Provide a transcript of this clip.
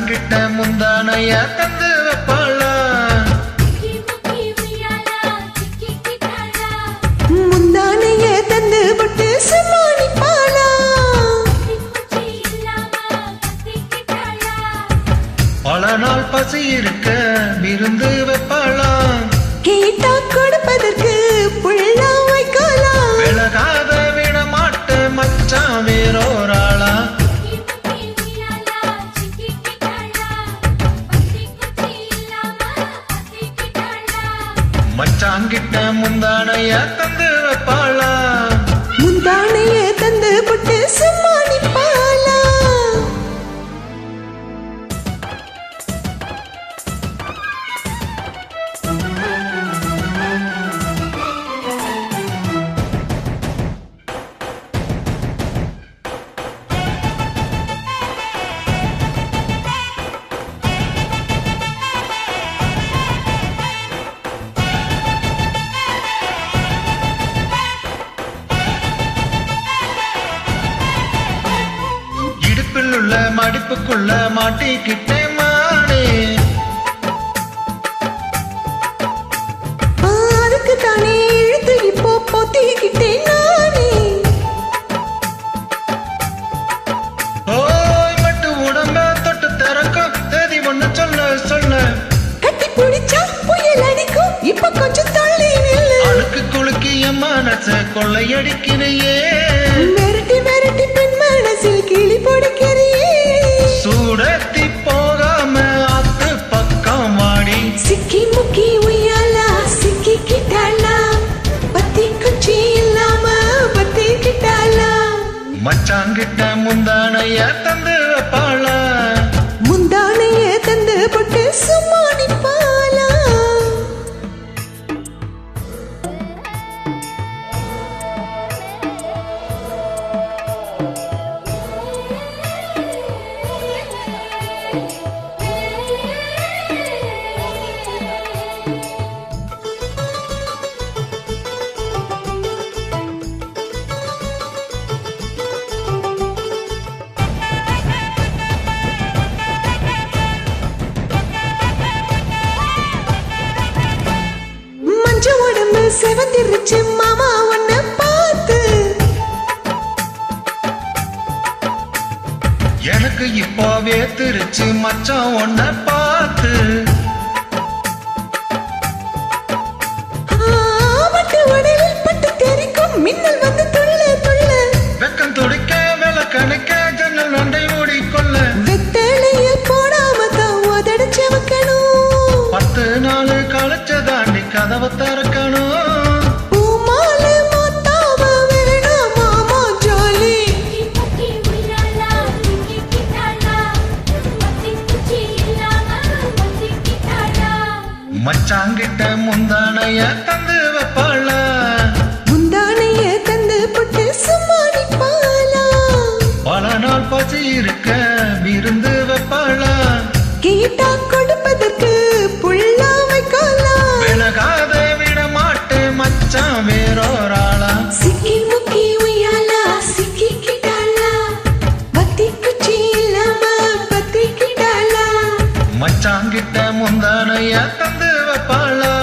மச்சாங்கிட்ட முந்தானைய தந்து வைப்பாளா முந்தானைய தந்து விட்டு சும்மானிப்பாளா பல நாள் பசி இருக்க விருந்து வைப்பாளா கேட்டா கொடுப்பதற்கு புள்ளா வைக்கலாம் விலகாத விட மாட்ட மச்சான் வேறோராளா மச்சாங்கிட்ட முந்தானைய தந்து வைப்பாளா முந்தானைய தந்து விட்டு சும்மானிப்பாளா உள்ள மடிப்புக்குள்ள மாட்டிக்கிட்டே மானே அதுக்கு தானே இழுத்து இப்போ பொத்திக்கிட்டேன் நானே ஓய் மட்டு உடம்ப தொட்டு திறக்கும் தேதி ஒண்ணு சொல்ல சொல்ல கட்டி பிடிச்சா புயல் அடிக்கும் இப்ப கொஞ்சம் தள்ளி நில்லு அழுக்கு குலுக்கிய மனச கொள்ளையடிக்கிறையே மிரட்டி மிரட்டி பெண் மனசில் கிளி பொடிக்கிறியே சூடத்தி போகாம ஆத்து பக்கம் வாடி சிக்கி முக்கி உய்யாலா சிக்கி கிட்டாளா பத்தி குச்சி இல்லாம பத்தி கிட்டாளா மச்சாங்கிட்ட முந்தானைய தந்து வைப்பாளா முந்தானைய தந்து போட்டு சும்மா நிப்பாளா உடம்பு செவந்திருச்சு மாமா உன்ன பார்த்து எனக்கு இப்போவே திருச்சு மச்சான் உன்ன பார்த்து ஆவட்டு உடலில் பட்டு தெரிக்கும் மின்னல் வந்து துள்ள துள்ள வெக்கம் துடிக்க விளக்கணிக்க ஜன்னல் நண்டை மூடிக்கொள்ள வெத்தலைய போடாம தான் உதடிச்சு வைக்கணும் 10 நாள் கழிச்ச தாண்டி கதவை திறக்கணும் பூமாலை மாத்தாம வேணாம் மாமா ஜாலி மச்சாங்கிட்ட முந்தானைய தந்து வைப்பாளா முந்தானைய தந்து போட்டு சும்மா நிப்பாளா பல நாள் பசி இருக்க விருந்து வைப்பாளா கேட்டா கொடுப்பதற்கு புள்ளா வைக்கலாம் விலகாத விட மாட்டே மச்சான் வேறோராளா சிக்கி முக்கி உய்யாலா சிக்கி கிட்டாளா பத்தி குச்சி இல்லாம பத்தி கிட்டாளா மச்சாங்கிட்ட முந்தானைய தந்து வைப்பாளா